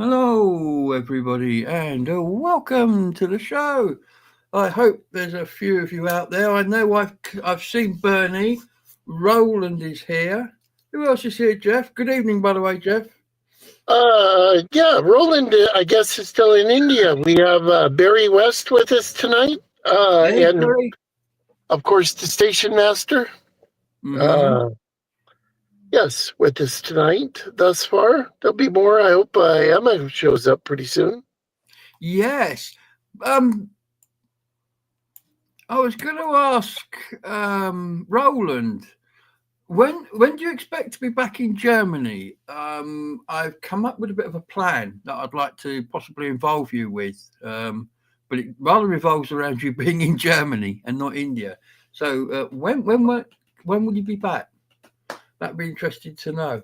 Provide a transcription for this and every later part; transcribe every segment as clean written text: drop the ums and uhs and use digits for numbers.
Hello, everybody, and welcome to the show. I hope there's a few of you out there. I know I've seen Bernie. Roland is here. Who else is here, Jeff? Good evening, by the way, Jeff. Yeah, Roland, I guess, is still in India. We have Barry West with us tonight, Hey, and Barry. of course the station master. Mm-hmm. Uh, yes, with us tonight thus far. There'll be more. I hope Emma shows up pretty soon. Yes. Um, I was going to ask Roland. When do you expect to be back in Germany? I've come up with a bit of a plan that I'd like to possibly involve you with, but it rather revolves around you being in Germany and not India. So when will you be back? That'd be interesting to know.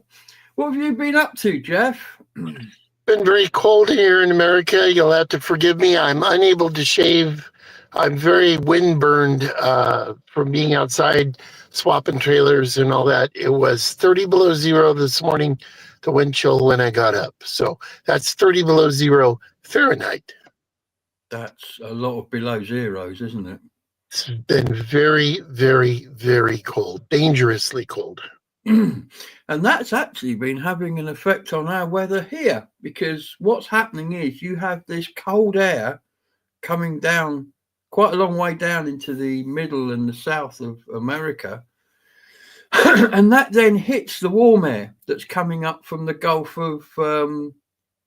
What have you been up to, Jeff? Been very cold here in America. You'll have to forgive me. I'm unable to shave. I'm very windburned from being outside swapping trailers and all that. It was 30 below zero this morning, the wind chill when I got up. So that's 30 below zero Fahrenheit. That's a lot of below zeros, isn't it? It's been very, very, very cold, dangerously cold. And that's actually been having an effect on our weather here because what's happening is you have this cold air coming down quite a long way down into the middle and the south of America. And that then hits the warm air that's coming up from the Gulf of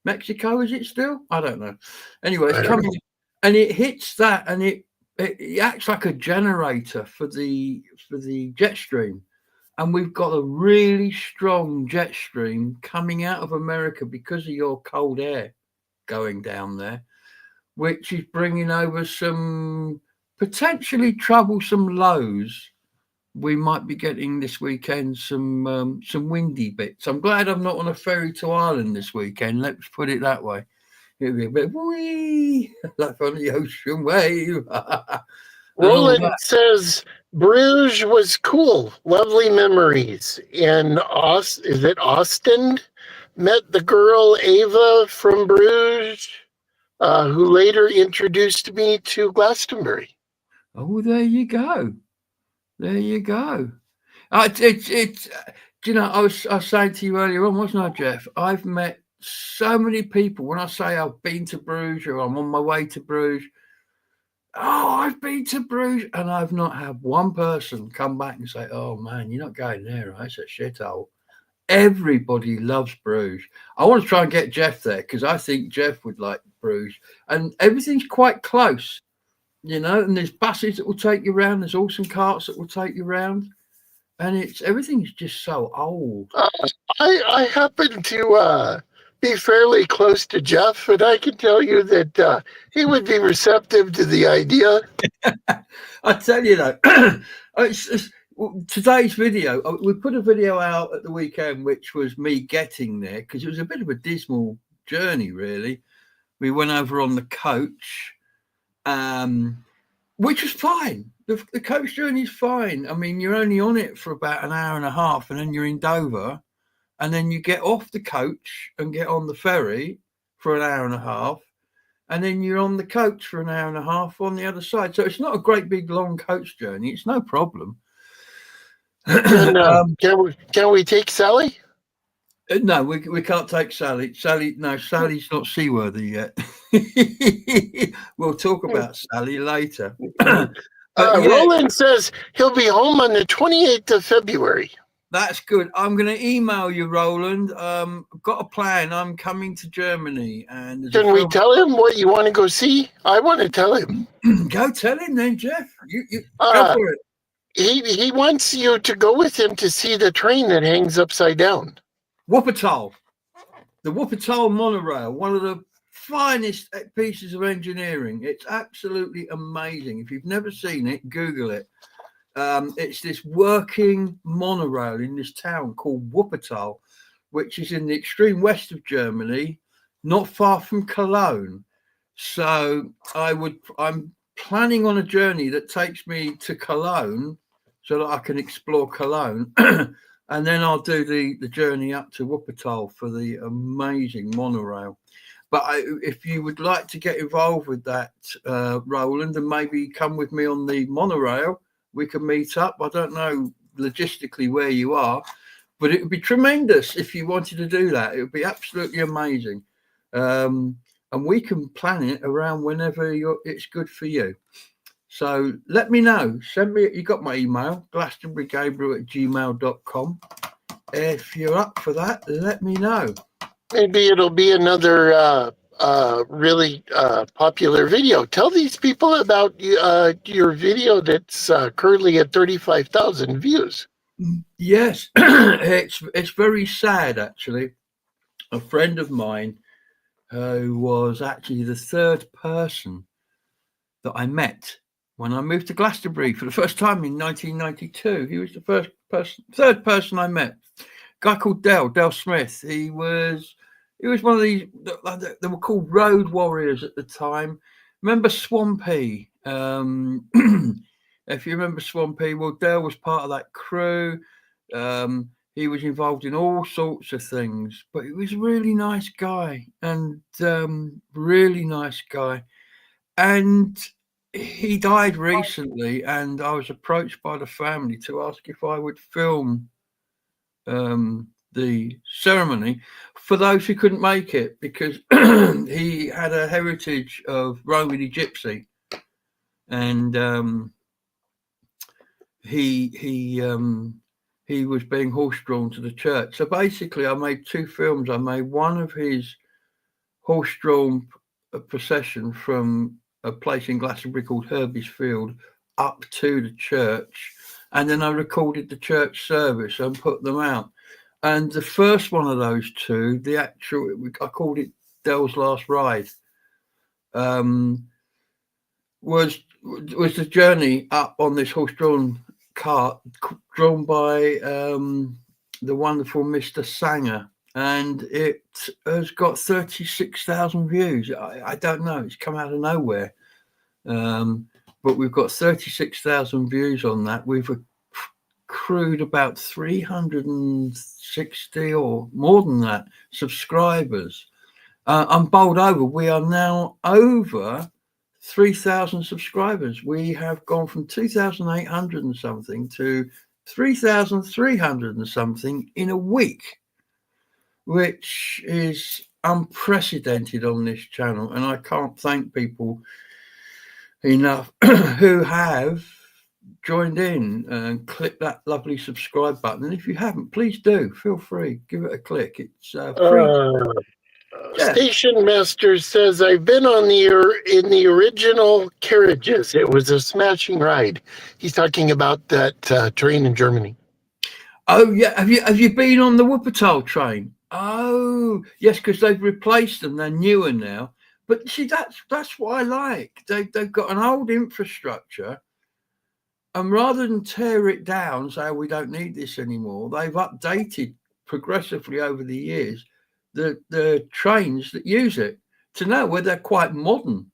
Mexico. Is it still? I don't know. Anyway, it's I don't coming know. and it hits that and it acts like a generator for the jet stream. And we've got a really strong jet stream coming out of America because of your cold air going down there, which is bringing over some potentially troublesome lows. We might be getting this weekend some windy bits. I'm glad I'm not on a ferry to Ireland this weekend. Let's put it that way. It'll be a bit wee like on the ocean wave and all Roland that. says Bruges was cool, lovely memories. And is it Austin? Met the girl Ava from Bruges, who later introduced me to Glastonbury. Oh, there you go. There you go. I was saying to you earlier on, wasn't I, Jeff? I've met so many people. When I say I've been to Bruges or I'm on my way to Bruges, oh, I've been to Bruges, and I've not had one person come back and say, "Oh man, you're not going there, right? It's a shithole." Everybody loves Bruges. I want to try and get Jeff there because I think Jeff would like Bruges, and everything's quite close, And there's buses that will take you around. There's awesome carts that will take you around and everything's just so old. Uh, I happen to be fairly close to Jeff, and I can tell you that he would be receptive to the idea. I tell you though, today's video, we put a video out at the weekend, which was me getting there because it was a bit of a dismal journey, really. We went over on the coach, which was fine. The coach journey is fine. I mean, you're only on it for about an hour and a half, and then you're in Dover, and then you get off the coach and get on the ferry for an hour and a half, and then you're on the coach for an hour and a half on the other side. So it's not a great big long coach journey. It's no problem. Can, can we take Sally? No, we can't take Sally. Sally's not seaworthy yet. We'll talk about Sally later. But yeah, Roland says he'll be home on the 28th of February. that's good. I'm going to email you, Roland. I've got a plan. I'm coming to Germany, and Can we tell him what you want to go see? I want to tell him. Go tell him then, Jeff. You go Uh, for it. he wants you to go with him to see the train that hangs upside down. Wuppertal, the Wuppertal monorail, one of the finest pieces of engineering. It's absolutely amazing. If you've never seen it, Google it. It's this working monorail in this town called Wuppertal, which is in the extreme west of Germany, not far from Cologne. So I'm planning on a journey that takes me to Cologne so that I can explore Cologne. and then I'll do the journey up to Wuppertal for the amazing monorail. But if you would like to get involved with that, Roland, and maybe come with me on the monorail, we can meet up. I don't know logistically where you are, but it would be tremendous if you wanted to do that. It would be absolutely amazing. And we can plan it around whenever it's good for you. So let me know. Send me, you got my email, glastonburygabriel@gmail.com. If you're up for that, let me know. Maybe it'll be another really popular video. Tell these people about your video that's currently at 35,000 views. Yes, it's very sad, actually. A friend of mine who was actually the third person that I met when I moved to Glastonbury for the first time in 1992. He was the third person I met. A guy called Dale Smith. He was one of these. They were called road warriors at the time. Remember Swampy? If you remember Swampy, well, Dale was part of that crew. He was involved in all sorts of things, but he was a really nice guy, and And he died recently, and I was approached by the family to ask if I would film the ceremony for those who couldn't make it, because he had a heritage of Romany Gypsy, and he was being horse-drawn to the church. So basically, I made two films. I made one of his horse-drawn procession from a place in Glastonbury called Herbie's Field up to the church, and then I recorded the church service and put them out. And the first one of those two, I called it Dell's Last Ride, was the journey up on this horse-drawn cart drawn by the wonderful Mr. Sanger, and it has got 36,000 views. I don't know, it's come out of nowhere, but we've got 36,000 views on that. We've accrued about 360 or more than that subscribers. I'm bowled over. We are now over 3,000 subscribers. We have gone from 2,800 and something to 3,300 and something in a week, which is unprecedented on this channel. And I can't thank people enough who have joined in and clicked that lovely subscribe button. And if you haven't, please do. Feel free. Give it a click. It's free. Station Master says, I've been in the original carriages. It was a smashing ride. He's talking about that train in Germany. Oh yeah, have you been on the Wuppertal train? Oh yes, because they've replaced them. They're newer now. But see, that's what I like. They've got an old infrastructure, and rather than tear it down, say we don't need this anymore, they've updated progressively over the years the trains that use it to now where they're quite modern.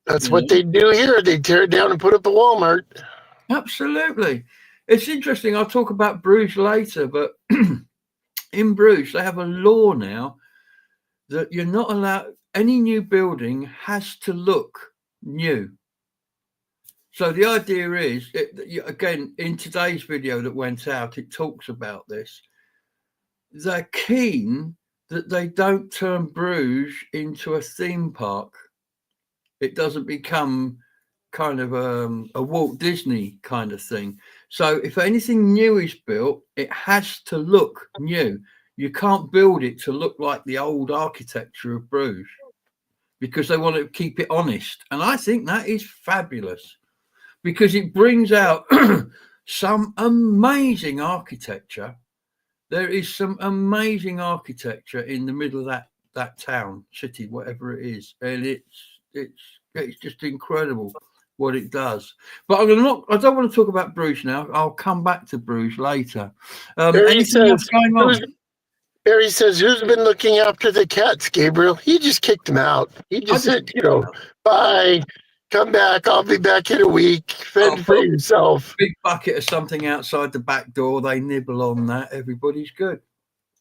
That's what they do here. They tear it down and put up a Walmart. Absolutely. It's interesting. I'll talk about Bruges later, but in Bruges, they have a law now that you're not allowed, any new building has to look new. So the idea is, again, in today's video that went out, it talks about this. They're keen that they don't turn Bruges into a theme park. It doesn't become kind of a Walt Disney kind of thing. So if anything new is built, it has to look new. You can't build it to look like the old architecture of Bruges because they want to keep it honest. And I think that is fabulous because it brings out some amazing architecture. There is some amazing architecture in the middle of that town, city, whatever it is, and it's just incredible what it does. But I don't want to talk about Bruges now. I'll come back to Bruges later. Anything else going on? Barry says, "Who's been looking after the cats, Gabriel?" He just kicked them out. He just said, "Bye." Come back. I'll be back in a week. Fend for yourself. Big bucket of something outside the back door. They nibble on that. Everybody's good.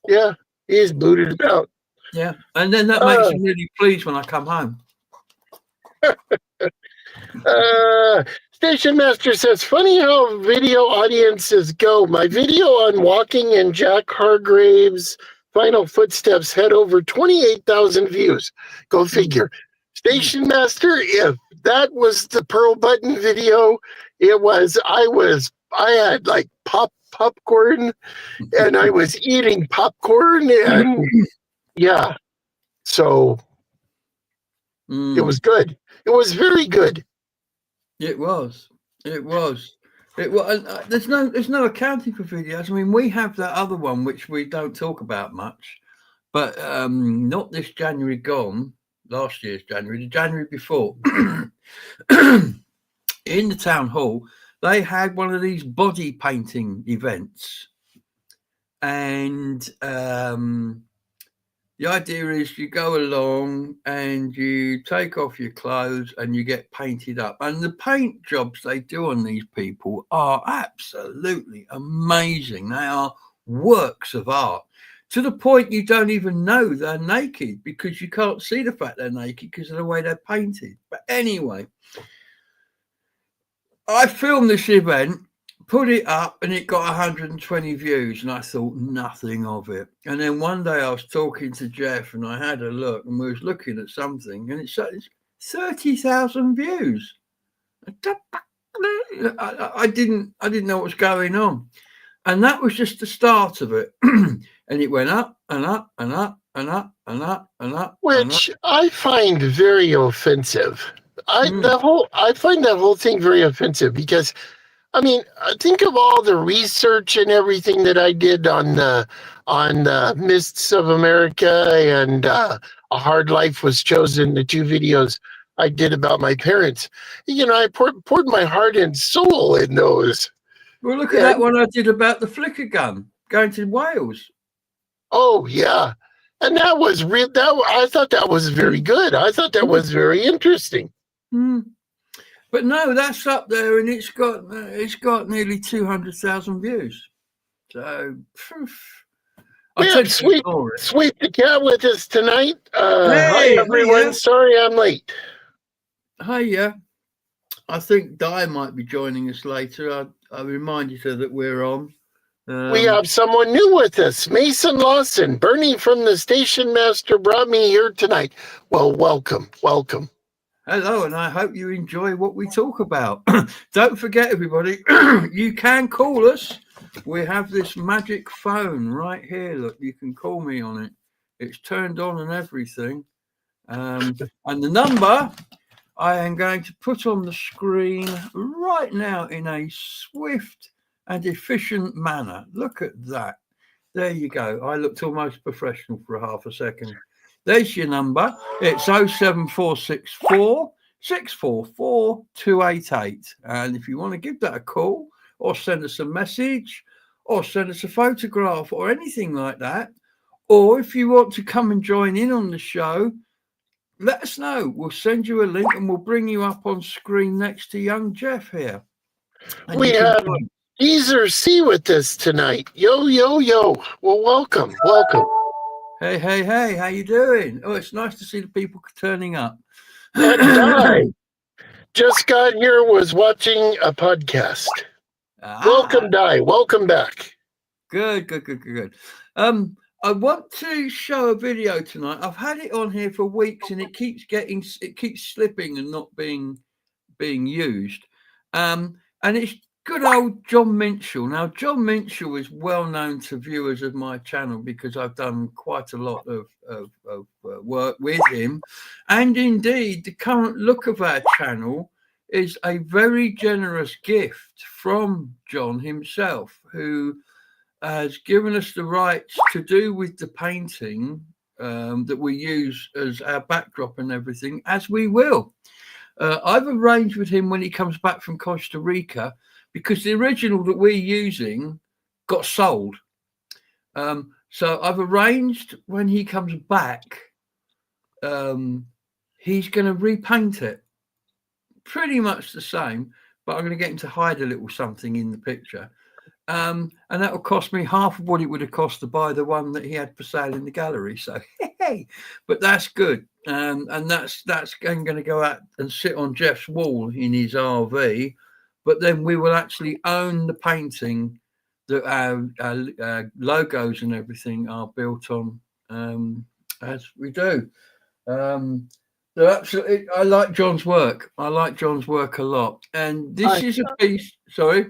Yeah, he's booted about. Yeah, and then that makes me really pleased when I come home. Station Master says, funny how video audiences go. My video on walking in Jack Hargrave's final footsteps had over 28,000 views. Go figure. Station Master, if that was the Pearl Button video, I had like popcorn and I was eating popcorn and yeah. So it was good. It was very good. It was. There's no accounting for videos. I mean, we have that other one which we don't talk about much, but not this January gone. Last year's January, the January before, in the town hall, they had one of these body painting events, and the idea is you go along and you take off your clothes and you get painted up. And the paint jobs they do on these people are absolutely amazing. They are works of art to the point you don't even know they're naked because you can't see the fact they're naked because of the way they're painted. But anyway, I filmed this event, put it up, and it got 120 views, and I thought nothing of it. And then one day I was talking to Jeff, and I had a look, and we was looking at something, and it's 30,000 views. I didn't know what was going on, and that was just the start of it. And it went up and up and up and up and up and up, which I find very offensive. I find that whole thing very offensive because, I mean, think of all the research and everything that I did on Mists of America and A Hard Life Was Chosen, the two videos I did about my parents. You know, I poured my heart and soul in those. Well, look at that one I did about the flicker gun going to Wales. Oh, yeah. And that was real. I thought that was very good. I thought that was very interesting. But no, that's up there, and it's got nearly 200,000 views. So, we have Sweet the Cat with us tonight. Hi everyone. Hiya. Sorry I'm late. Hiya. I think Di might be joining us later. I reminded her that we're on. We have someone new with us, Mason Lawson. Bernie from the Station Master brought me here tonight. Well, welcome. Hello, and I hope you enjoy what we talk about. Don't forget, everybody, you can call us. We have this magic phone right here. Look, you can call me on it. It's turned on and everything. And the number I am going to put on the screen right now in a swift and efficient manner. Look at that. There you go. I looked almost professional for a half a second. There's your number. It's 07464 644 288. And if you want to give that a call or send us a message or send us a photograph or anything like that, or if you want to come and join in on the show, let us know. We'll send you a link and we'll bring you up on screen next to young Jeff here. And we have Geezer C with us tonight. Yo. Well, welcome. Hey, how you doing? Oh, it's nice to see the people turning up. And Di just got here, was watching a podcast. Welcome, Di. Welcome back. Good. I want to show a video tonight. I've had it on here for weeks and it keeps slipping and not being used. And it's good old John Minchell. Now, John Minchell is well known to viewers of my channel because I've done quite a lot of work with him. And indeed, the current look of our channel is a very generous gift from John himself, who has given us the rights to do with the painting that we use as our backdrop and everything, as we will. I've arranged with him when he comes back from Costa Rica, because the original that we're using got sold. So I've arranged when he comes back, he's going to repaint it pretty much the same, but I'm going to get him to hide a little something in the picture. And that will cost me half of what it would have cost to buy the one that he had for sale in the gallery. So, hey, but that's good. And that's going to go out and sit on Jeff's wall in his RV. But then we will actually own the painting that our logos and everything are built on, as we do. So absolutely, I like John's work. I like John's work a lot. And this is a piece. Sorry.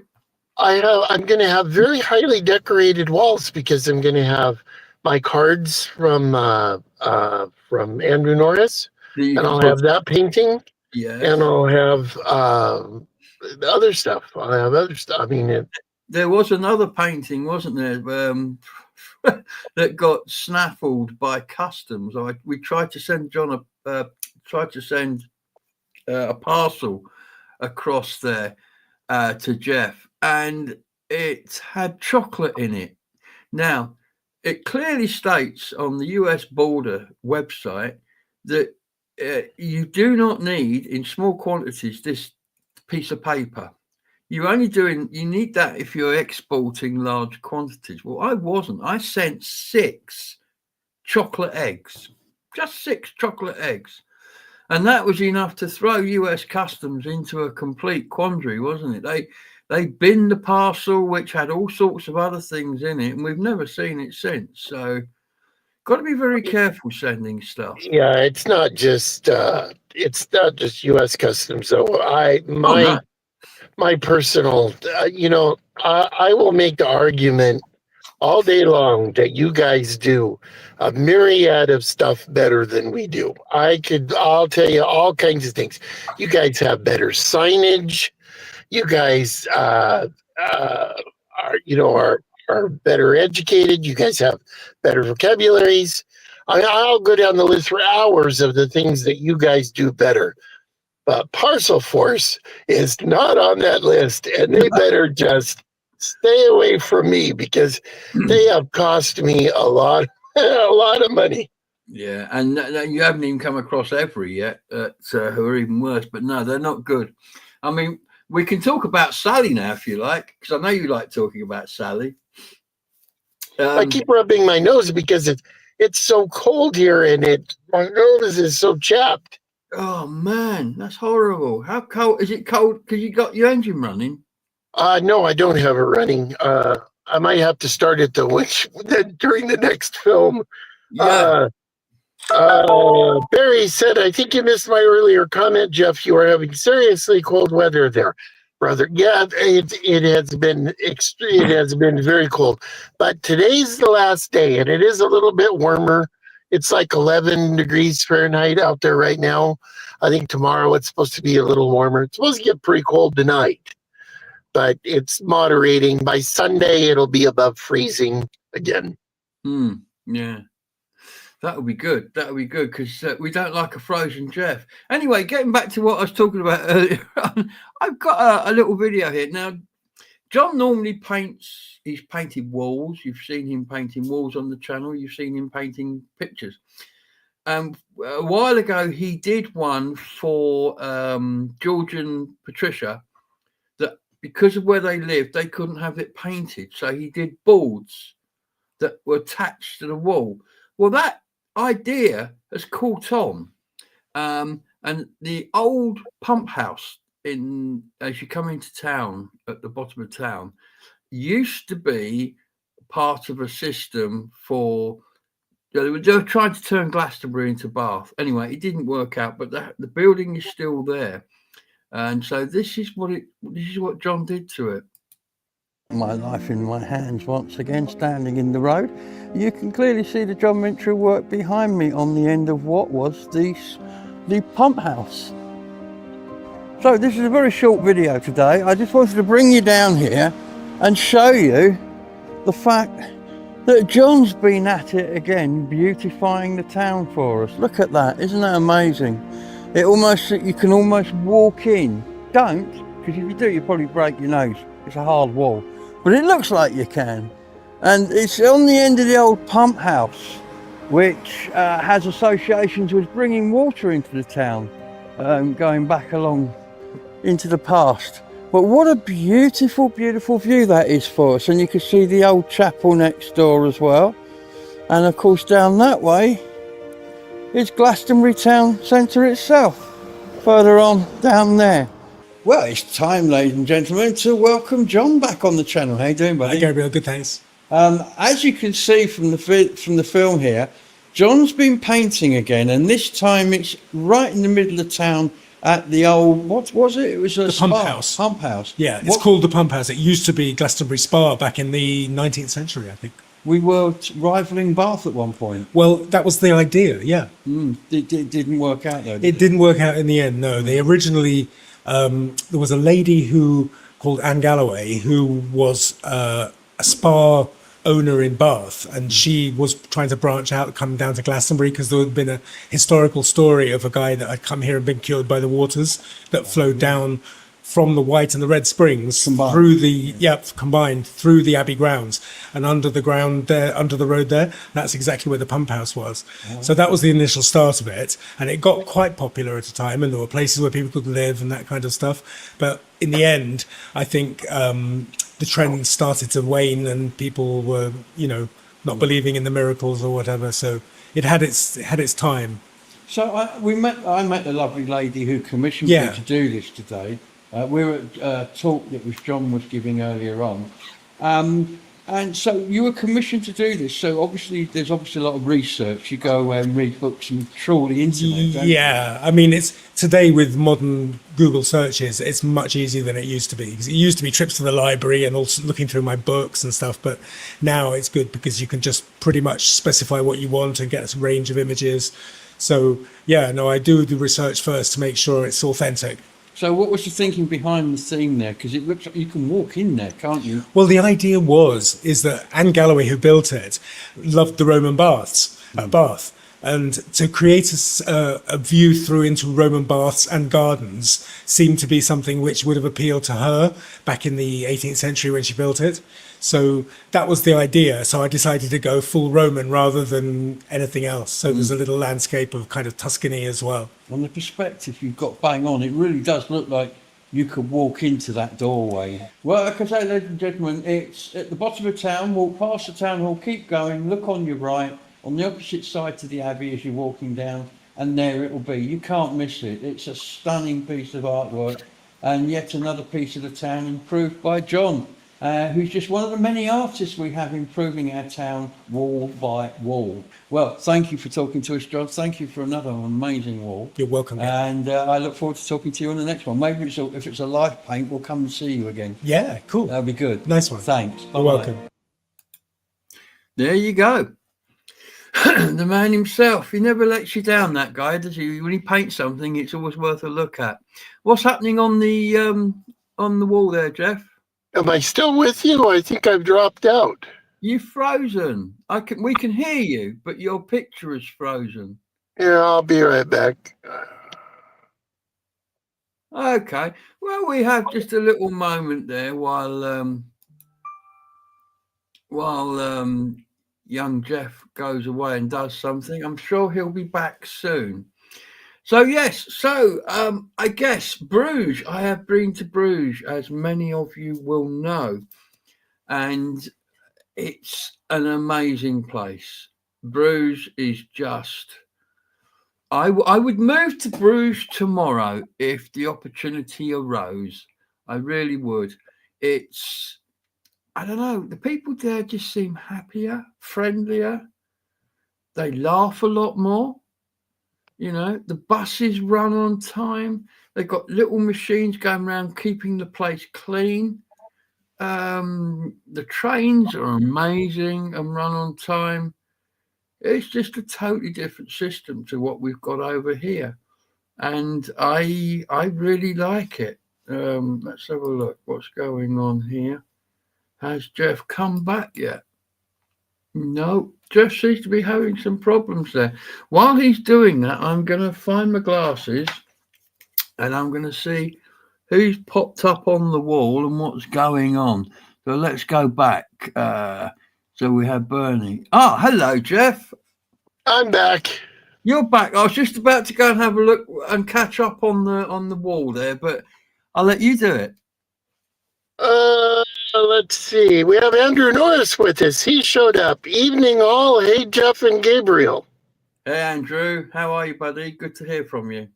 I'm going to have very highly decorated walls because I'm going to have my cards from Andrew Norris, and I'll have that painting. Yeah. And I'll have other stuff. I'll have other stuff. I mean, there was another painting, wasn't there, that got snaffled by customs. We tried to send John a parcel across there to Jeff, and it had chocolate in it. Now, it clearly states on the US border website that you do not need, in small quantities, this piece of paper. You need that if you're exporting large quantities. Well, I wasn't. I sent 6 chocolate eggs, just 6 chocolate eggs. And that was enough to throw US customs into a complete quandary, wasn't it? They binned the parcel, which had all sorts of other things in it, and we've never seen it since. So got to be very careful sending stuff. Yeah, it's not just US customs. So my personal, I will make the argument all day long that you guys do a myriad of stuff better than we do. I'll tell you all kinds of things. You guys have better signage. You guys are better educated. You guys have better vocabularies. I'll go down the list for hours of the things that you guys do better. But Parcel Force is not on that list, and they better just stay away from me because they have cost me a lot of money. Yeah, and you haven't even come across every yet who are even worse. But no, they're not good. I mean, we can talk about Sally now if you like, because I know you like talking about Sally. I keep rubbing my nose because it's so cold here, and my nose is so chapped. Oh man, that's horrible. How cold is it? Cold because you got your engine running? No, I don't have it running. I might have to start it during the next film. Yeah. Barry said, "I think you missed my earlier comment, Jeff. You are having seriously cold weather there, brother." Yeah, it has been very cold, but today's the last day, and it is a little bit warmer. It's like 11 degrees Fahrenheit out there right now. I think tomorrow it's supposed to be a little warmer. It's supposed to get pretty cold tonight, but it's moderating. By Sunday, it'll be above freezing again. Yeah, that would be good. That would be good because we don't like a frozen Jeff. Anyway, getting back to what I was talking about earlier, I've got a little video here. Now, John normally he's painted walls. You've seen him painting walls on the channel. You've seen him painting pictures. A while ago, he did one for George and Patricia that because of where they lived, they couldn't have it painted. So he did boards that were attached to the wall. Well, that idea has caught on. And the old pump house as you come into town at the bottom of town used to be part of a system for they were trying to turn Glastonbury into Bath. Anyway, it didn't work out, but the building is still there, and so this is what John did to it. My life in my hands once again, standing in the road. You can clearly see the John Mincher work behind me on the end of what was the pump house. So this is a very short video today. I just wanted to bring you down here and show you the fact that John's been at it again, beautifying the town for us. Look at that, isn't that amazing? You can almost walk in. Don't, because if you do, you probably break your nose. It's a hard wall, but it looks like you can. And it's on the end of the old pump house, which has associations with bringing water into the town, going back along into the past. But what a beautiful, beautiful view that is for us. And you can see the old chapel next door as well. And of course down that way is Glastonbury Town Centre itself. Further on down there. Well, it's time, ladies and gentlemen, to welcome John back on the channel. How you doing, buddy? Hi, Gabriel. Good, thanks. As you can see from the film here, John's been painting again, and this time it's right in the middle of town at the old, what was it? It was a Pump spa. House. Pump House. Yeah, it's called the Pump House. It used to be Glastonbury Spa back in the 19th century, I think. We were rivaling Bath at one point. Well, that was the idea, yeah. It didn't work out though. It didn't work out in the end, no. They originally, there was a lady called Anne Galloway who was a spa owner in Bath, and she was trying to branch out, come down to Glastonbury, because there had been a historical story of a guy that had come here and been killed by the waters that flowed down from the White and the Red Springs combined through the Abbey grounds and under the ground there, under the road there. That's exactly where the Pump House was. So that was the initial start of it, and it got quite popular at a time, and there were places where people could live and that kind of stuff. But in the end, I think the trend started to wane, and people were, not believing in the miracles or whatever. So it had its time. So I met the lovely lady who commissioned me to do this today. We were at a talk that John was giving earlier on. And so you were commissioned to do this. So there's a lot of research. You go away and read books and trawl the internet. Don't you? I mean, it's today with modern Google searches, it's much easier than it used to be. Because it used to be trips to the library and also looking through my books and stuff. But now it's good because you can just pretty much specify what you want and get a range of images. So I do the research first to make sure it's authentic. So what was the thinking behind the theme there? Because it looks like you can walk in there, can't you? Well, the idea is that Anne Galloway, who built it, loved the Roman baths at Bath. And to create a view through into Roman baths and gardens seemed to be something which would have appealed to her back in the 18th century when she built it. So that was the idea. So I decided to go full Roman rather than anything else. So there's a little landscape of kind of Tuscany as well. On the perspective you've got bang on, it really does look like you could walk into that doorway. Well, like I say, ladies and gentlemen, it's at the bottom of town. Walk past the town hall, keep going, look on your right, on the opposite side to the Abbey as you're walking down, and there it will be. You can't miss it. It's a stunning piece of artwork, and yet another piece of the town improved by John, who's just one of the many artists we have improving our town wall by wall. Well, thank you for talking to us, John. Thank you for another amazing wall. You're welcome. And I look forward to talking to you on the next one. Maybe if it's a live paint, we'll come and see you again. Yeah, cool. That'll be good. Nice one. Thanks. You're welcome. There you go. The man himself. He never lets you down, that guy, does he? When he paints something, it's always worth a look at. What's happening on the wall there, Jeff? Am I still with you? I think I've dropped out. You've frozen. We can hear you, but your picture is frozen. Yeah, I'll be right back. Okay. Well, we have just a little moment there while young Jeff goes away and does something. I'm sure he'll be back soon. So yes, I guess Bruges. I have been to Bruges, as many of you will know, and it's an amazing place. Bruges is just. I would move to Bruges tomorrow if the opportunity arose. I really would. I don't know, the people there just seem happier, friendlier. They laugh a lot more. The buses run on time. They've got little machines going around keeping the place clean. The trains are amazing and run on time. It's just a totally different system to what we've got over here. And I really like it. Let's have a look. What's going on here? Has Jeff come back yet? No, Jeff seems to be having some problems there. While he's doing that, I'm going to find my glasses and I'm going to see who's popped up on the wall and what's going on. So let's go back. So we have Bernie. Oh, hello, Jeff. I'm back. You're back. I was just about to go and have a look and catch up on the wall there, but I'll let you do it. Let's see. We have Andrew Norris with us. He showed up. Evening all. Hey, Jeff and Gabriel. Hey, Andrew. How are you, buddy? Good to hear from you.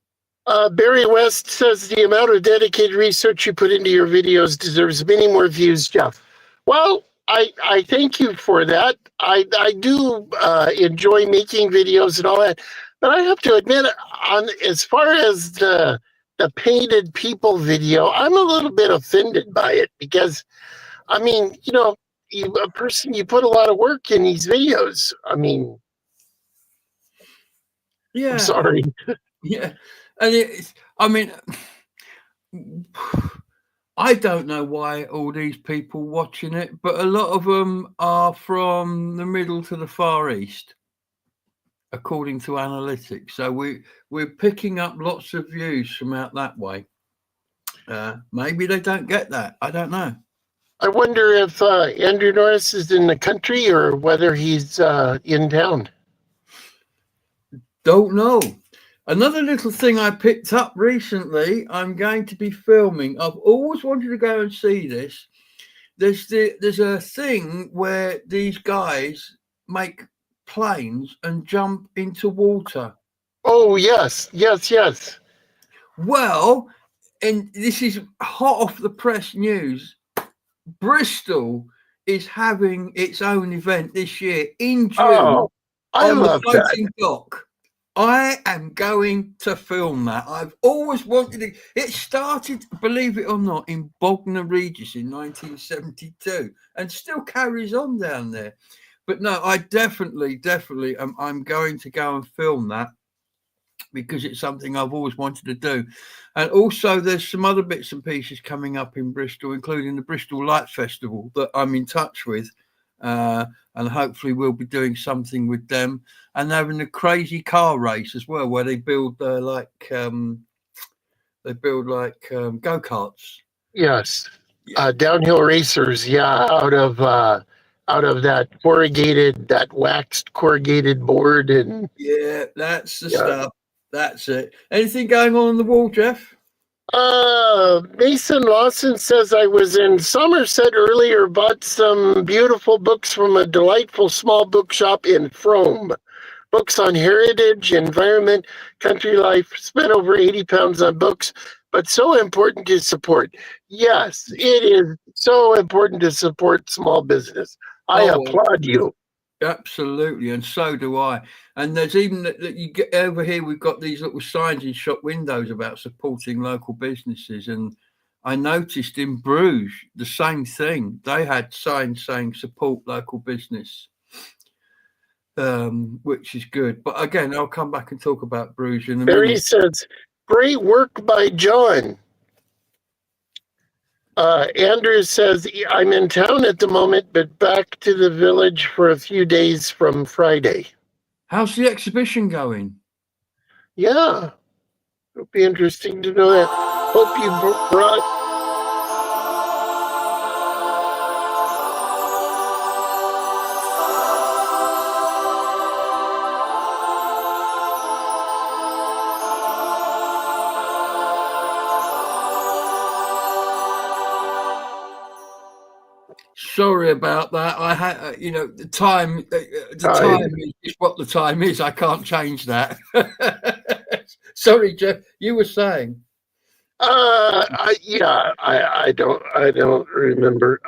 Barry West says the amount of dedicated research you put into your videos deserves many more views, Jeff. Well, I thank you for that. I do enjoy making videos and all that, but I have to admit, as far as the painted people video, I'm a little bit offended by it because, I mean, you know, you put a lot of work in these videos. I mean, Yeah. I'm sorry. Yeah. And I mean, I don't know why all these people watching it, but a lot of them are from the middle to the far east, according to analytics. So we're picking up lots of views from out that way. Maybe they don't get that. I don't know. I wonder if Andrew Norris is in the country or whether he's in town. Don't know. Another little thing I picked up recently, I'm going to be filming. I've always wanted to go and see this. There's a thing where these guys make planes and jump into water. Oh, yes. Well, and this is hot off the press news. Bristol is having its own event this year in June. Oh, I love the floating dock. I am going to film that. I've always wanted to. It started, believe it or not, in Bognor Regis in 1972 and still carries on down there. But no, I definitely I'm going to go and film that because it's something I've always wanted to do. And also there's some other bits and pieces coming up in Bristol, including the Bristol Light Festival that I'm in touch with. And hopefully we'll be doing something with them, and having a crazy car race as well, where they build go-karts. Yes, downhill racers. Yeah, out of that waxed corrugated board, and yeah, that's the stuff. That's it. Anything going on the wall, Jeff? Mason Lawson says, I was in Somerset earlier, bought some beautiful books from a delightful small bookshop in Frome. Books on heritage, environment, country life, spent over £80 on books, but so important to support. Yes, it is so important to support small business. I applaud you. Absolutely, and so do I. And there's even that you get over here, we've got these little signs in shop windows about supporting local businesses. And I noticed in Bruges the same thing. They had signs saying support local business, which is good. But again, I'll come back and talk about Bruges in a minute. Barry says, great work by John. Andrew says, I'm in town at the moment, but back to the village for a few days from Friday. How's the exhibition going? Yeah, it'll be interesting to know that. Hope you brought... Sorry about that. I had, the time. Time is what the time is. I can't change that. Sorry, Jeff. You were saying. I don't remember.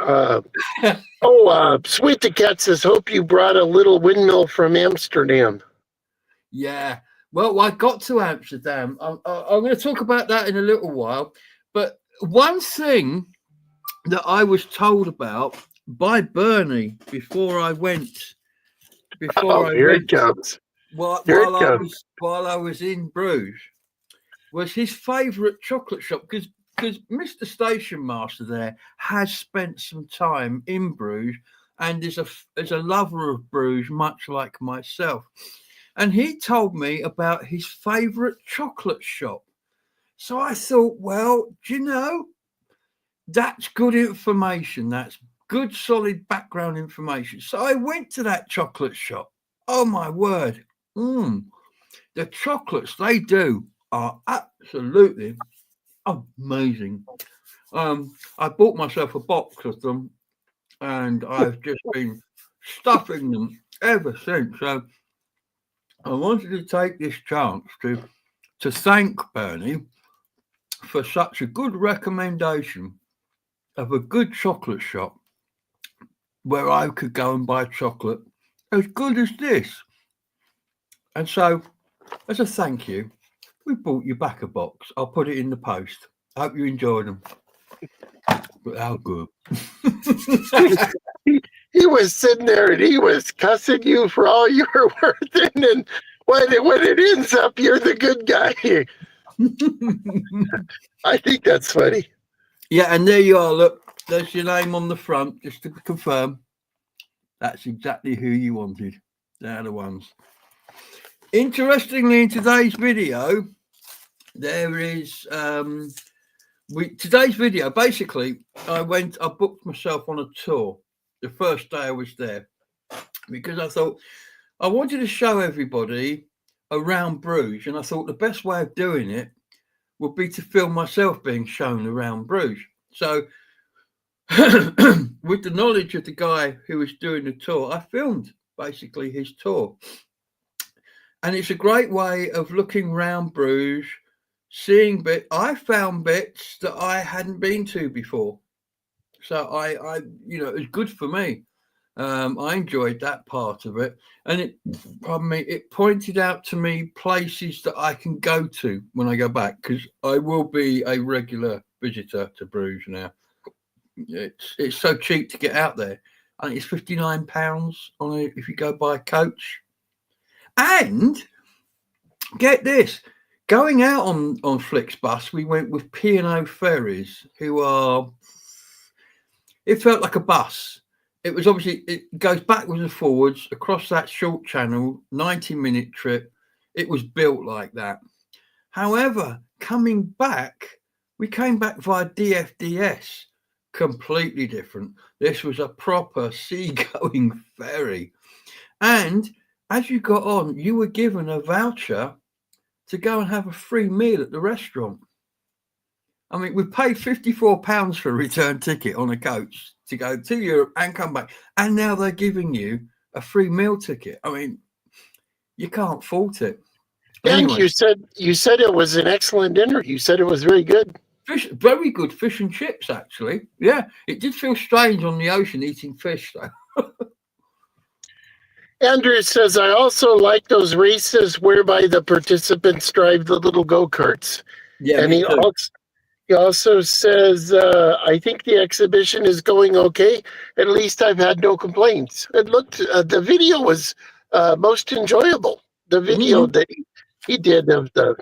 Sweet the Cat says, hope you brought a little windmill from Amsterdam. Yeah. Well, I got to Amsterdam. I'm going to talk about that in a little while. But one thing that I was told about by Bernie before I went. While I was in Bruges, was his favourite chocolate shop because Mr. Station Master there has spent some time in Bruges and is a lover of Bruges, much like myself. And he told me about his favourite chocolate shop. So I thought, well, do you know, that's good information. That's good, solid background information. So I went to that chocolate shop. Oh, my word. The chocolates they do are absolutely Amazing. I bought myself a box of them, and I've just been stuffing them ever since. So I wanted to take this chance to thank Bernie for such a good recommendation of a good chocolate shop where I could go and buy chocolate as good as this. And so, as a thank you, we bought you back a box. I'll put it in the post. I hope you enjoyed them. But how good. He was sitting there and he was cussing you for all you were worth, and then when it ends up, you're the good guy. I think that's funny. Yeah, and there you are. Look, there's your name on the front, just to confirm. That's exactly who you wanted. They're the ones. Interestingly, in today's video, there is today's video. Basically, I booked myself on a tour the first day I was there because I thought I wanted to show everybody around Bruges, and I thought the best way of doing it would be to film myself being shown around Bruges. So, with the knowledge of the guy who was doing the tour, I filmed basically his tour. And it's a great way of looking around Bruges, seeing bits. I found bits that I hadn't been to before. So I it was good for me. I enjoyed that part of it. And it pointed out to me places that I can go to when I go back, because I will be a regular visitor to Bruges now. It's so cheap to get out there. I think it's £59 if you go by coach. And get this, going out on Flixbus, we went with P&O Ferries, it felt like a bus. It was obviously, it goes backwards and forwards across that short channel, 90-minute trip. It was built like that. However, coming back, we came back via DFDS, completely different. This was a proper seagoing ferry. And as you got on, you were given a voucher to go and have a free meal at the restaurant. I mean, we paid £54 for a return ticket on a coach to go to Europe and come back. And now they're giving you a free meal ticket. I mean, you can't fault it. And Anyway, you said it was an excellent dinner. You said it was very good. very good fish and chips, actually. Yeah, it did feel strange on the ocean eating fish, though. Andrew says, I also like those races whereby the participants drive the little go-karts. Yeah, And me he too. also says, I think the exhibition is going okay. At least I've had no complaints. It looked, the video was most enjoyable. The video that he did of the...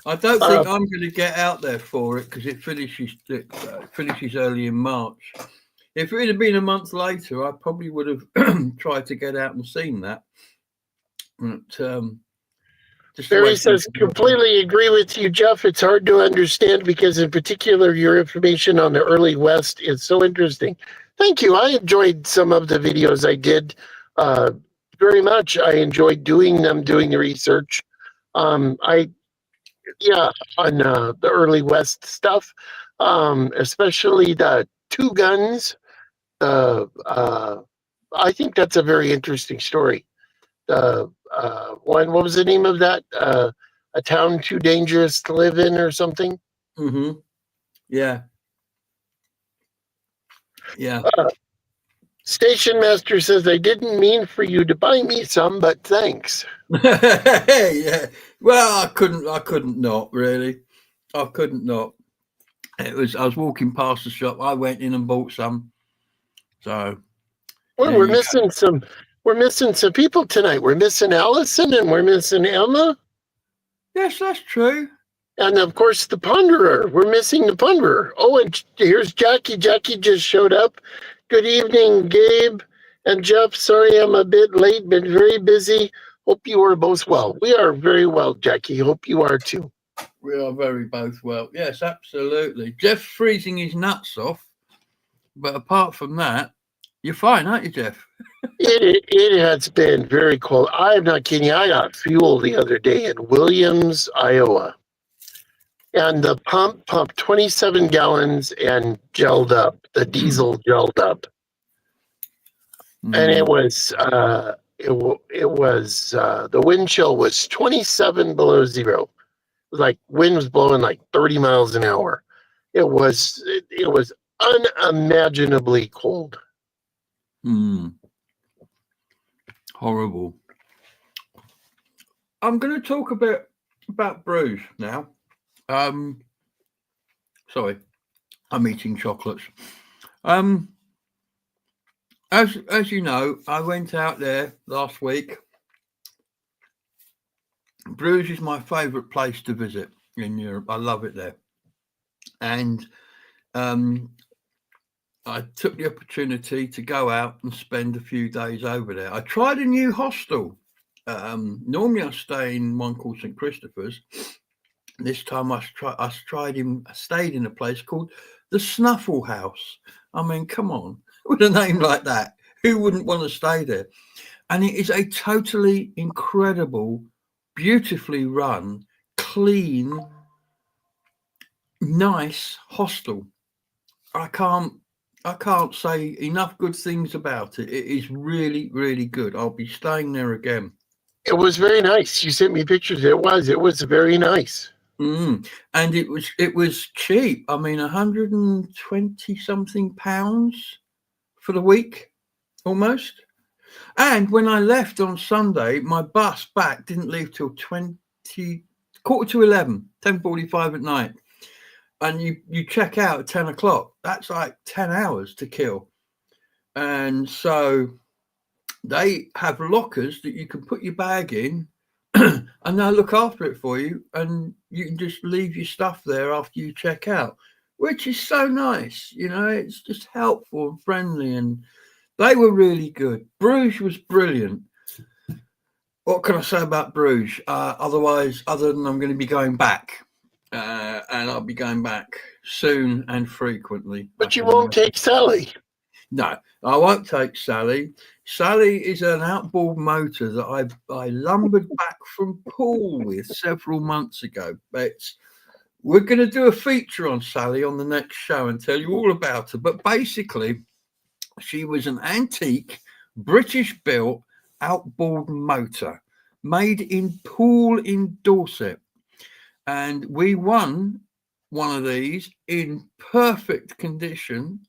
I don't think I'm going to get out there for it because it finishes early in March. If it had been a month later, I probably would have tried to get out and seen that. But, Barry says, completely agree with you, Jeff. It's hard to understand because, in particular, your information on the early West is so interesting. Thank you. I enjoyed some of the videos I did very much. I enjoyed doing them, doing the research. On the early West stuff, especially the two guns. I think that's a very interesting story. What was the name of that? A town too dangerous to live in, or something. Mm-hmm. Yeah. Station Master says, I didn't mean for you to buy me some, but thanks. Yeah. Well, I couldn't not really. I couldn't not. I was walking past the shop. I went in and bought some. So Well, we're missing some people tonight. We're missing Allison and we're missing Emma. Yes, that's true. And of course the Ponderer. We're missing the Ponderer. Oh, and here's Jackie. Jackie just showed up. Good evening, Gabe and Jeff. Sorry I'm a bit late, been very busy. Hope you are both well. We are very well, Jackie. Hope you are too. We are both well. Yes, absolutely. Jeff's freezing his nuts off. But apart from that, you're fine, aren't you, Jeff? It has been very cold. I'm not kidding. I got fuel the other day in Williams, Iowa. and the pump pumped 27 gallons and gelled up. The diesel gelled up, and it was the wind chill was 27 below zero. Like wind was blowing like 30 miles an hour. It was unimaginably cold. Horrible. I'm going to talk a bit about Bruges now. Sorry, I'm eating chocolates. As you know, I went out there last week. Bruges is my favourite place to visit in Europe. I love it there. And I took the opportunity to go out and spend a few days over there. I tried a new hostel. Normally I stay in one called St. Christopher's. This time I stayed in a place called the Snuffle House. I mean, come on, with a name like that, who wouldn't want to stay there? And it is a totally incredible, beautifully run, clean, nice hostel. I can't say enough good things about it. It is really, really good. I'll be staying there again. It was very nice. You sent me pictures. It was very nice. And it was cheap. I mean, 120 something pounds for the week, almost. And when I left on Sunday, my bus back didn't leave till 10:45 at night. And you check out at 10 o'clock. That's like 10 hours to kill. And so they have lockers that you can put your bag in and they'll look after it for you. And you can just leave your stuff there after you check out, which is so nice. You know, it's just helpful and friendly. And they were really good. Bruges was brilliant. What can I say about Bruges? Other than I'm going to be going back. And I'll be going back soon and frequently. But you won't take Sally. No, I won't take Sally. Sally is an outboard motor that I lumbered back from Poole with several months ago. But we're going to do a feature on Sally on the next show and tell you all about her. But basically, she was an antique British-built outboard motor made in Poole in Dorset. And we won one of these in perfect condition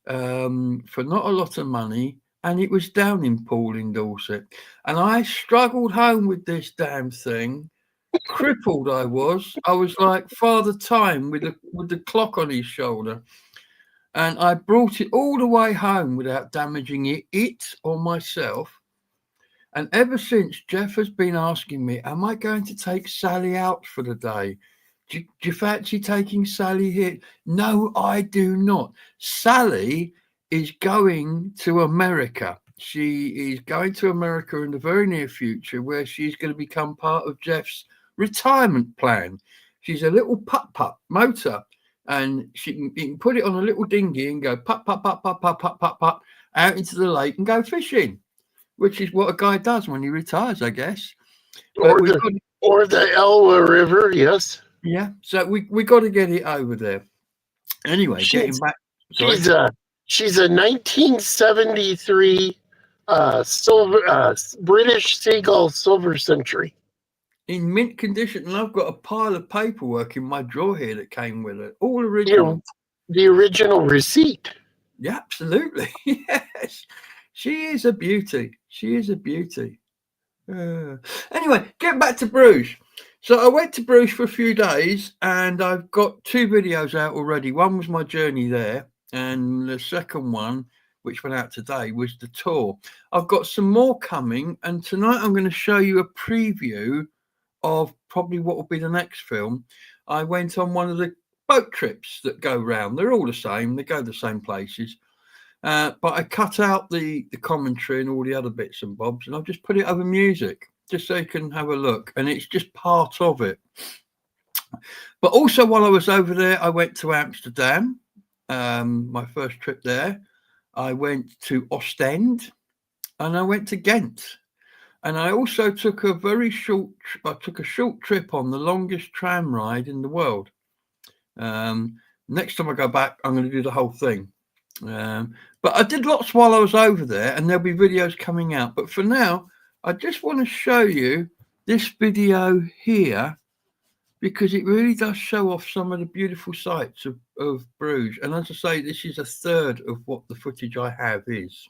for not a lot of money. And it was down in Poole in Dorset. And I struggled home with this damn thing. Crippled I was. I was like Father Time with the clock on his shoulder. And I brought it all the way home without damaging it or myself. And ever since, Jeff has been asking me, am I going to take Sally out for the day? Do you fancy taking Sally here? No, I do not. Sally is going to America. She is going to America in the very near future, where she's going to become part of Jeff's retirement plan. She's a little putt-putt motor, and you can put it on a little dinghy and go putt, putt, putt, putt, putt, putt, putt, putt, out into the lake and go fishing, which is what a guy does when he retires, I guess. Or the Elwha River, yes. Yeah, so we got to get it over there. Anyway, getting back. She's a 1973 British Seagull Silver Century. In mint condition, and I've got a pile of paperwork in my drawer here that came with it, all original. The original receipt. Yeah, absolutely. Yes, she is a beauty. She is a beauty. Anyway, get back to Bruges. So I went to Bruges for a few days, and I've got 2 videos out already. One was my journey there, and the second one, which went out today, was the tour. I've got some more coming, and tonight I'm going to show you a preview of probably what will be the next film. I went on one of the boat trips that go round. They're all the same. They go the same places. But I cut out the commentary and all the other bits and bobs, and I've just put it over music, just so you can have a look. And it's just part of it. But also, while I was over there, I went to Amsterdam, my first trip there. I went to Ostend, and I went to Ghent. And I also took a very short. I took a short trip on the longest tram ride in the world. Next time I go back, I'm going to do the whole thing. But I did lots while I was over there, and there'll be videos coming out. But for now, I just want to show you this video here, because it really does show off some of the beautiful sights of Bruges. And as I say, this is a third of what the footage I have is.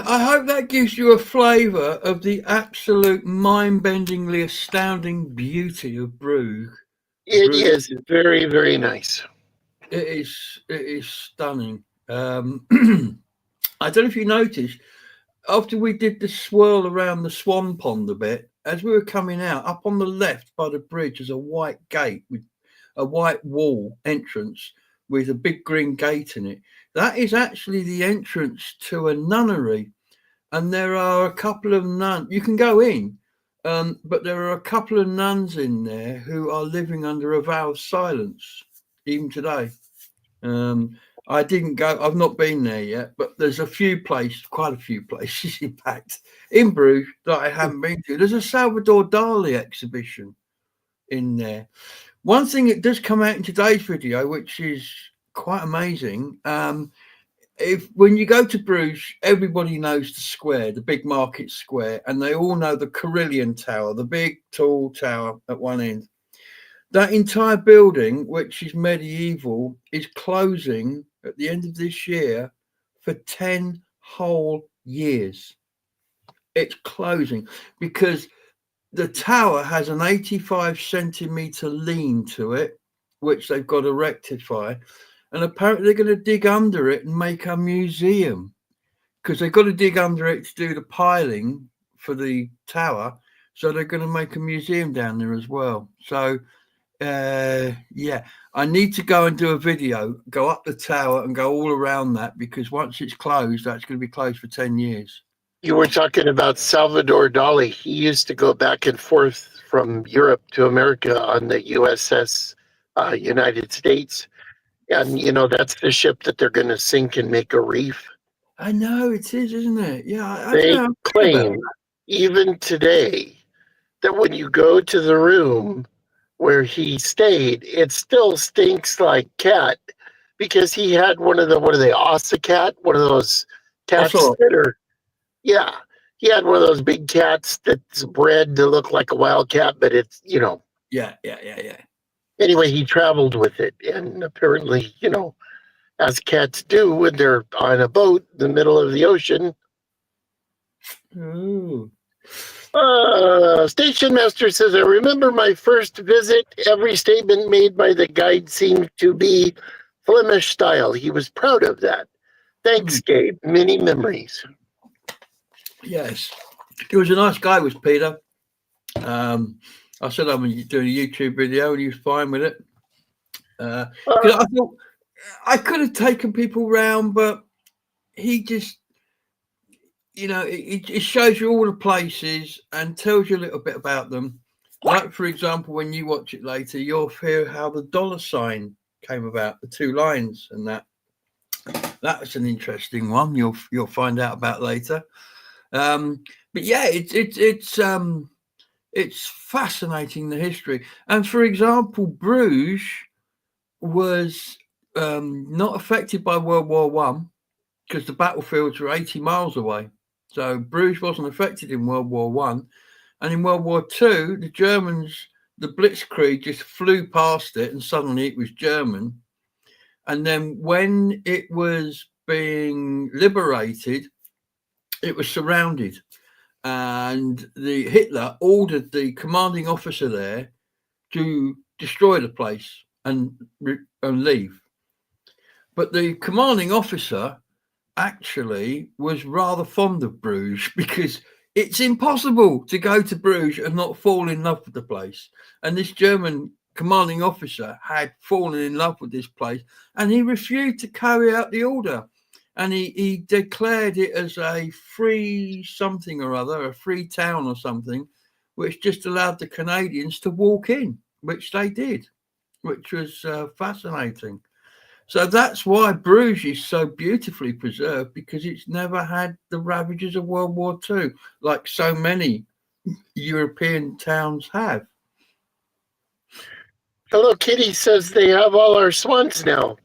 I hope that gives you a flavour of the absolute mind-bendingly astounding beauty of Bruges. It Bruges. is very, very nice. It is stunning. I don't know if you noticed, after we did the swirl around the Swan Pond a bit, as we were coming out, up on the left by the bridge is a white gate with a white wall entrance with a big green gate in it. That is actually the entrance to a nunnery. And there are a couple of nuns. You can go in, but there are a couple of nuns in there who are living under a vow of silence, even today. I didn't go. I've not been there yet, but there's quite a few places, in fact, in Bruges that I haven't been to. There's a Salvador Dali exhibition in there. One thing that does come out in today's video, which is quite amazing, when you go to Bruges, everybody knows the square, the big market square, and they all know the Carillon Tower, the big tall tower at one end. That entire building, which is medieval, is closing at the end of this year for 10 whole years. It's closing because the tower has an 85 centimetre lean to it, which they've got to rectify. And apparently they're going to dig under it and make a museum, because they've got to dig under it to do the piling for the tower. So they're going to make a museum down there as well. So, yeah, I need to go and do a video, go up the tower and go all around that, because once it's closed, that's going to be closed for 10 years. You were talking about Salvador Dali. He used to go back and forth from Europe to America on the USS United States. And, you know, that's the ship that they're going to sink and make a reef. I know it is, isn't it? Yeah. They claim, even today, that when you go to the room where he stayed, it still stinks like cat, because he had one of the Ossa cat, one of those cats that are, yeah, he had one of those big cats that's bred to look like a wild cat, but it's, you know. Yeah. Anyway, he traveled with it, and apparently, you know, as cats do when they're on a boat in the middle of the ocean. Ooh. Station Master says, I remember my first visit. Every statement made by the guide seemed to be Flemish style. He was proud of that. Thanks, Gabe. Many memories. Yes. He was a nice guy, was Peter. I said I'm doing a YouTube video, and he was fine with it. I thought I could have taken people round, but he just, you know, it shows you all the places and tells you a little bit about them. Like, for example, when you watch it later, you'll hear how the dollar sign came about, the two lines, and that's an interesting one. You'll find out about later. But yeah, it's fascinating, the history. And for example, Bruges was not affected by World War One, because the battlefields were 80 miles away. So Bruges wasn't affected in World War One. And in World War Two, the Germans, the Blitzkrieg just flew past it, and suddenly it was German. And then when it was being liberated, it was surrounded. And Hitler ordered the commanding officer there to destroy the place and leave. But the commanding officer actually was rather fond of Bruges, because it's impossible to go to Bruges and not fall in love with the place. And this German commanding officer had fallen in love with this place, and he refused to carry out the order. And he declared it as a free something or other, a free town or something, which just allowed the Canadians to walk in, which they did, which was fascinating. So that's why Bruges is so beautifully preserved, because it's never had the ravages of World War II, like so many European towns have. Hello Kitty says they have all our swans now.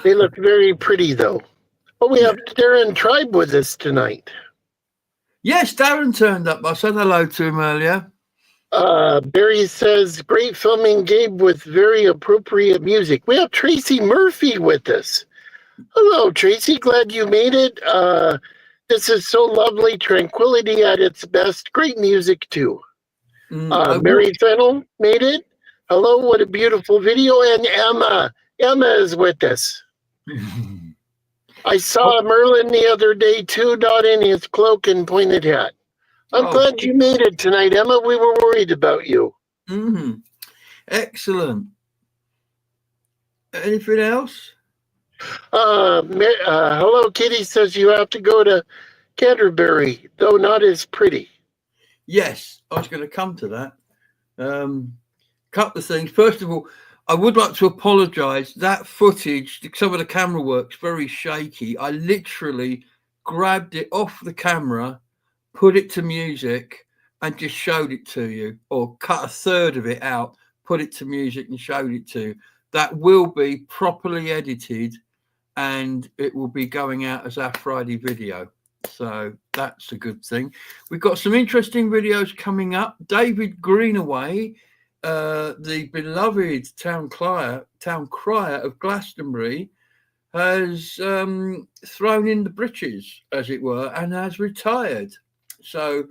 They look very pretty, though. But we have Darren Tribe with us tonight. Yes, Darren turned up. I said hello to him earlier. Barry says, great filming, Gabe, with very appropriate music. We have Tracy Murphy with us. Hello, Tracy. Glad you made it. This is so lovely. Tranquility at its best. Great music, too. Mary Fennell made it. Hello, what a beautiful video. And Emma is with us. I saw Merlin the other day, too, not in his cloak and pointed hat. I'm glad you made it tonight, Emma. We were worried about you. Excellent. Anything else? Hello, Kitty says you have to go to Canterbury, though not as pretty. Yes, I was going to come to that. Couple of things. First of all, I would like to apologise. That footage, some of the camera work's very shaky. I literally grabbed it off the camera, put it to music, and just showed it to you, or cut a third of it out, put it to music, and showed it to you. That will be properly edited, and it will be going out as our Friday video. So that's a good thing. We've got some interesting videos coming up. David Greenaway, the beloved town crier of Glastonbury, has thrown in the breeches, as it were, and has retired. So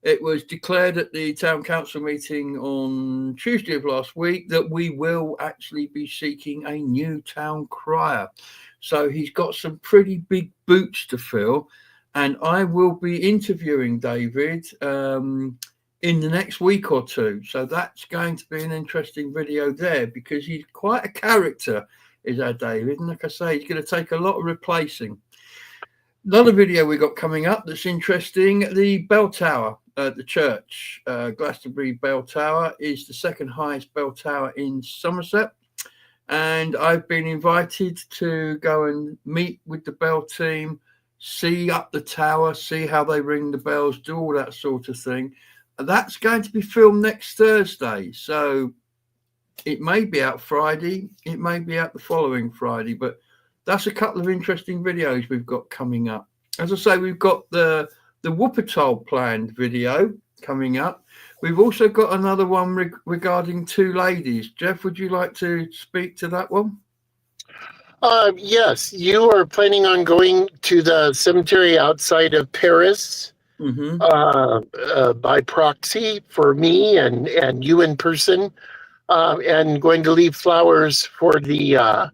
it was declared at the town council meeting on Tuesday of last week that we will actually be seeking a new town crier. So he's got some pretty big boots to fill, and I will be interviewing David in the next week or two. So that's going to be an interesting video there, because he's quite a character, is our David. And like I say, he's going to take a lot of replacing. Another video we got coming up that's interesting, the bell tower at the church. Glastonbury Bell Tower is the second highest bell tower in Somerset. And I've been invited to go and meet with the bell team, see up the tower, see how they ring the bells, do all that sort of thing. And that's going to be filmed next Thursday. So it may be out Friday, it may be out the following Friday, but that's a couple of interesting videos we've got coming up. As I say, we've got the Wuppertal planned video coming up. We've also got another one regarding two ladies. Jeff, would you like to speak to that one? Yes, you are planning on going to the cemetery outside of Paris by proxy for me and you in person, and going to leave flowers for the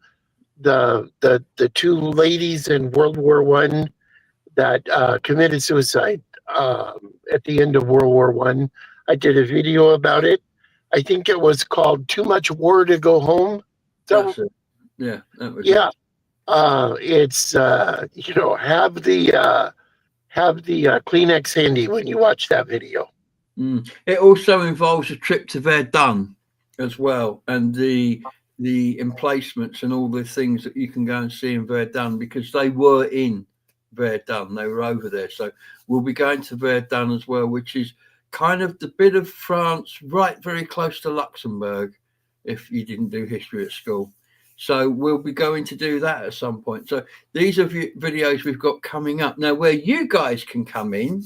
two ladies in World War I that committed suicide at the end of World War I. I did a video about it. I think it was called "Too Much War to Go Home." That's it. Yeah, that was yeah. It's have the Kleenex handy when you watch that video. It also involves a trip to Verdun as well, and the emplacements and all the things that you can go and see in Verdun, because they were in Verdun, they were over there. So we'll be going to Verdun as well, which is kind of the bit of France right very close to Luxembourg, if you didn't do history at school. So we'll be going to do that at some point. So these are videos we've got coming up. Now, where you guys can come in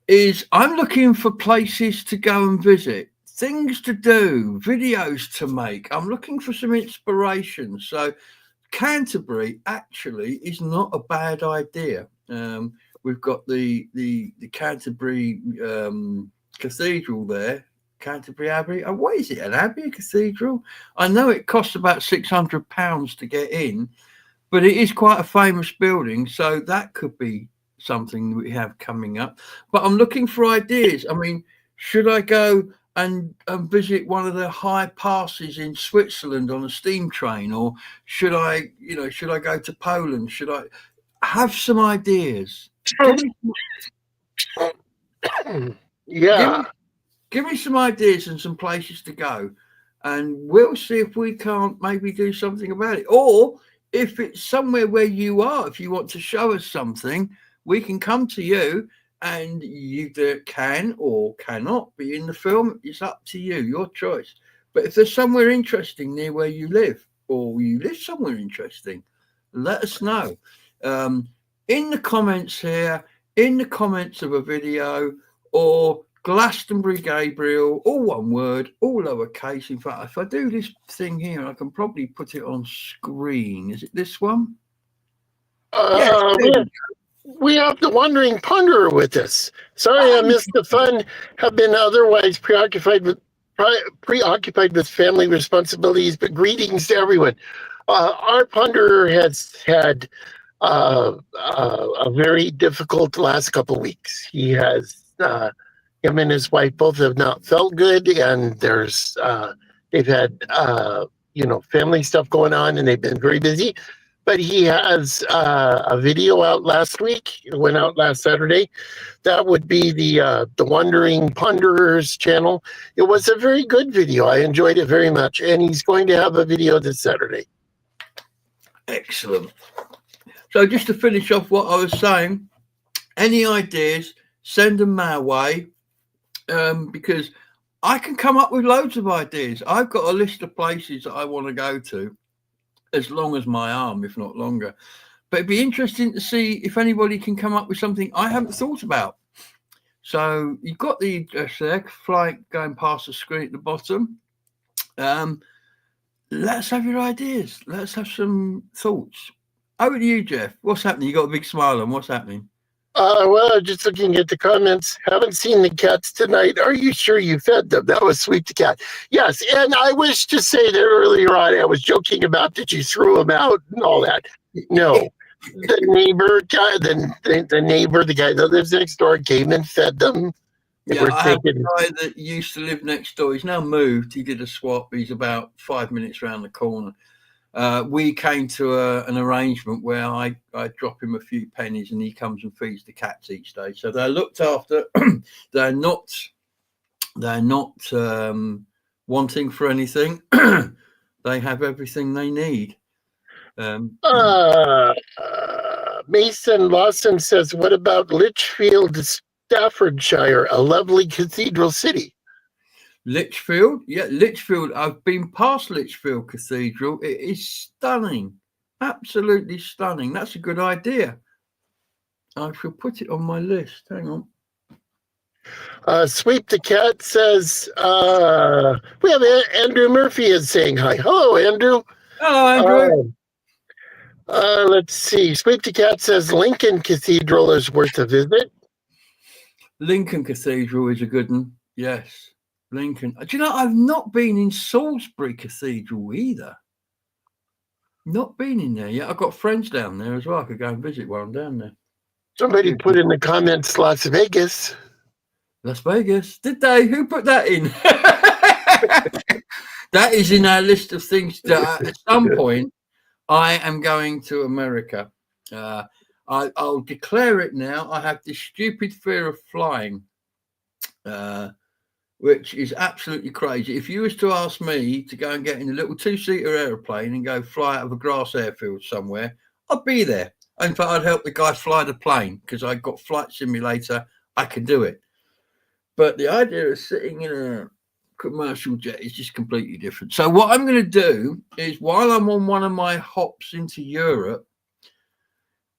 is I'm looking for places to go and visit, things to do, videos to make. I'm looking for some inspiration. So Canterbury actually is not a bad idea. We've got the Canterbury Cathedral there, Canterbury Abbey. Oh, what is it, an abbey, a cathedral? I know it costs about £600 to get in, but it is quite a famous building, so that could be something we have coming up. But I'm looking for ideas. I mean, should I go and visit one of the high passes in Switzerland on a steam train, or should I go to Poland? Should I have some ideas? Give me some ideas and some places to go, and we'll see if we can't maybe do something about it. Or if it's somewhere where you are, if you want to show us something, we can come to you, and you can or cannot be in the film. It's up to you, your choice. But if there's somewhere interesting near where you live, or you live somewhere interesting, let us know. In the comments here, in the comments of a video, or Glastonbury Gabriel, all one word, all lowercase. In fact, if I do this thing here, I can probably put it on screen. Is it this one? Yes. We have the wandering ponderer with us. Sorry I missed the fun. Have been otherwise preoccupied with family responsibilities, but greetings to everyone. Our ponderer has had a very difficult last couple of weeks. He has him and his wife both have not felt good, and they've had family stuff going on, and they've been very busy. But he has a video out last week. It went out last Saturday. That would be the Wandering Ponderers channel. It was a very good video. I enjoyed it very much, and he's going to have a video this Saturday. Excellent. So just to finish off what I was saying, any ideas, send them my way, because I can come up with loads of ideas. I've got a list of places that I want to go to, as long as my arm, if not longer. But it'd be interesting to see if anybody can come up with something I haven't thought about. So you've got the address there, flight going past the screen at the bottom. Let's have your ideas. Let's have some thoughts. Over to you, Jeff. What's happening? You got a big smile on. What's happening? Well, just looking at the comments. Haven't seen the cats tonight. Are you sure you fed them? That was Sweep the Cat. Yes, and I wish to say that earlier on I was joking about that you threw them out and all that. No. The neighbor guy, the neighbor, the guy that lives next door came and fed them. Yeah, I have a guy that used to live next door. He's now moved. He did a swap. He's about 5 minutes around the corner. We came to an arrangement where I drop him a few pennies and he comes and feeds the cats each day. So they're looked after. They're not wanting for anything. They have everything they need. Mason Lawson says, what about Lichfield, Staffordshire, a lovely cathedral city? Lichfield? Yeah, Lichfield. I've been past Lichfield Cathedral. It is stunning. Absolutely stunning. That's a good idea. I shall put it on my list. Hang on. Sweep the Cat says, we have Andrew Murphy is saying hi. Hello, Andrew. Hello, Andrew. Let's see. Sweep the Cat says Lincoln Cathedral is worth a visit. Lincoln Cathedral is a good one. Yes. Lincoln. Do you know, I've not been in Salisbury Cathedral either. Not been in there yet. I've got friends down there as well. I could go and visit while I'm down there. Somebody put in the comments Las Vegas. Las Vegas. Did they? Who put that in? That is in our list of things that at some point I am going to America. I'll declare it now. I have this stupid fear of flying. Which is absolutely crazy. If you was to ask me to go and get in a little 2-seater aeroplane and go fly out of a grass airfield somewhere, I'd be there. In fact, I'd help the guy fly the plane because I've got flight simulator. I can do it. But the idea of sitting in a commercial jet is just completely different. So what I'm going to do is, while I'm on one of my hops into Europe,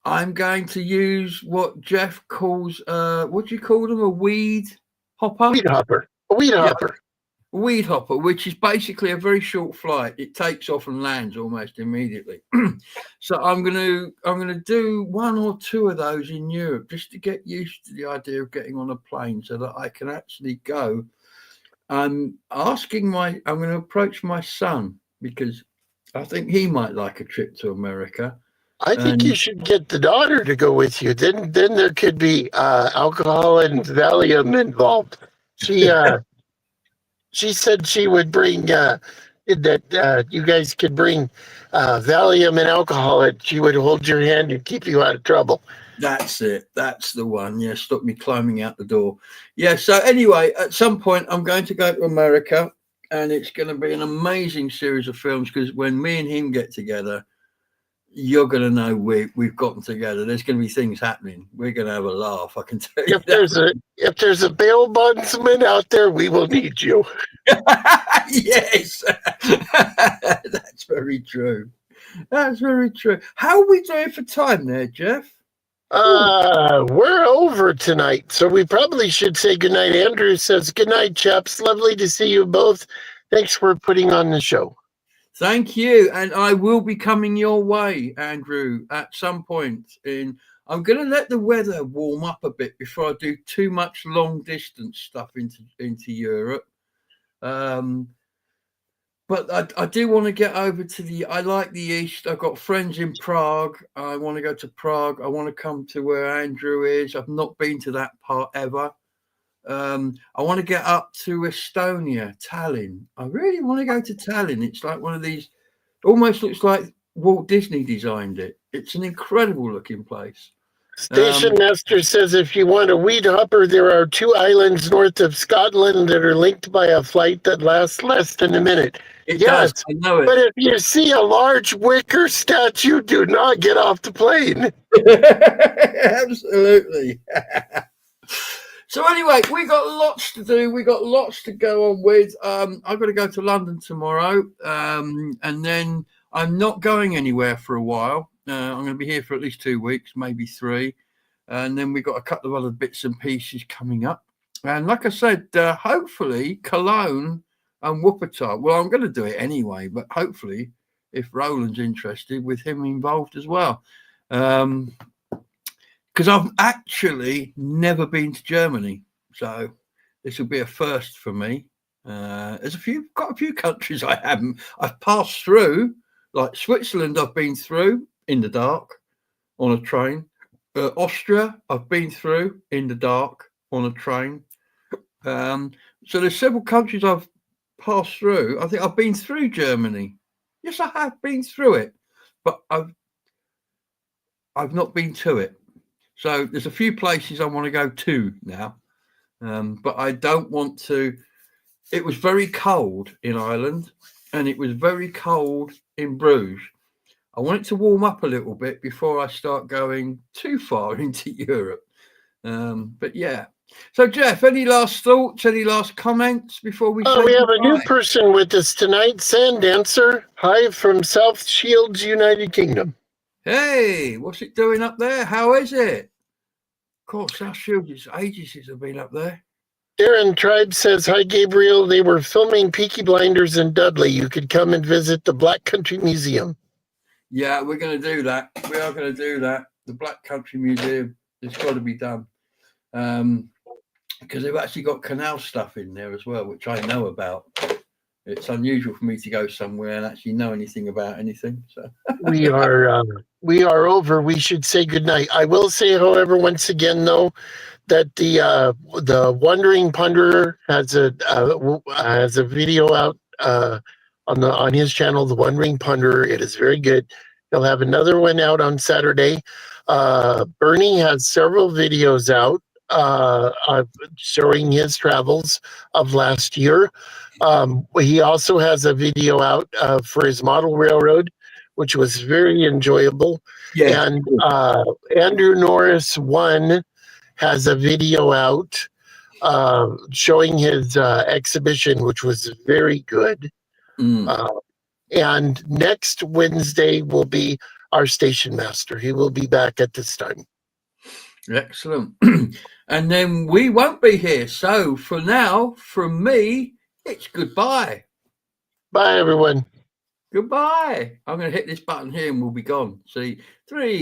I'm going to use what Jeff calls, what do you call them? A weed hopper? Weed hopper. A weed hopper. Weed hopper, which is basically a very short flight. It takes off and lands almost immediately. So I'm gonna do 1 or 2 of those in Europe just to get used to the idea of getting on a plane so that I can actually go. I'm going to approach my son because I think he might like a trip to America. I think you should get the daughter to go with you. Then there could be alcohol and Valium involved. She said she would bring that you guys could bring Valium and alcohol, and she would hold your hand and keep you out of trouble. That's it. That's the one. Yeah, stop me climbing out the door. Yeah, so anyway, at some point I'm going to go to America, and it's going to be an amazing series of films because when me and him get together, you're going to know we've gotten together. There's going to be things happening. We're going to have a laugh. I can tell you. If there's a bail bondsman out there, we will need you. Yes, that's very true. That's very true. How are we doing for time there, Jeff? We're over tonight, so we probably should say goodnight. Andrew says goodnight, chaps. Lovely to see you both. Thanks for putting on the show. Thank you. And I will be coming your way, Andrew, at some point I'm going to let the weather warm up a bit before I do too much long distance stuff into Europe. But I do want to get over to I like the East. I've got friends in Prague. I want to go to Prague. I want to come to where Andrew is. I've not been to that part ever. I want to get up to Estonia, Tallinn. I really want to go to Tallinn. It's like one of these, almost looks like Walt Disney designed it. It's an incredible looking place. Station Master says if you want a weed hopper, there are 2 islands north of Scotland that are linked by a flight that lasts less than a minute. It Yes, does. I know it. but if you see a large wicker statue, do not get off the plane. Absolutely. So anyway, we got lots to do. We got lots to go on with. I've got to go to London tomorrow, and then I'm not going anywhere for a while. I'm going to be here for at least 2 weeks, maybe 3, and then we've got a couple of other bits and pieces coming up. And like I said, hopefully Cologne and Wuppertal. Well, I'm going to do it anyway, but hopefully, if Roland's interested, with him involved as well. Because I've actually never been to Germany, so this will be a first for me. There's quite a few countries I haven't. I've passed through, like Switzerland. I've been through in the dark on a train. Austria, I've been through in the dark on a train. So there's several countries I've passed through. I think I've been through Germany. Yes, I have been through it, but I've not been to it. So there's a few places I want to go to now, but I don't want to. It was very cold in Ireland, and it was very cold in Bruges. I want it to warm up a little bit before I start going too far into Europe. But yeah. So Jeff, any last thoughts? Any last comments before we? Oh, we have a new person with us tonight, Sand Dancer. Hi from South Shields, United Kingdom. Hey, what's it doing up there? How is it? Of course, South Shields, it's ages since I've been up there. Darren Tribe says, hi, Gabriel. They were filming Peaky Blinders in Dudley. You could come and visit the Black Country Museum. Yeah, we're going to do that. We are going to do that. The Black Country Museum, it's got to be done. Because they've actually got canal stuff in there as well, which I know about. It's unusual for me to go somewhere and actually know anything about anything. So we are over. We should say goodnight. I will say, however, once again, though, that the Wandering Ponderer has a video out on his channel, The Wandering Ponderer. It is very good. He'll have another one out on Saturday. Bernie has several videos out showing his travels of last year. He also has a video out for his model railroad, which was very enjoyable. yeah. And Andrew Norris 1 has a video out showing his exhibition, which was very good. And next Wednesday will be our station master. He will be back at this time. Excellent. And then we won't be here. So for now, from me, it's goodbye. Bye, everyone. Goodbye. I'm going to hit this button here and we'll be gone. See, 3.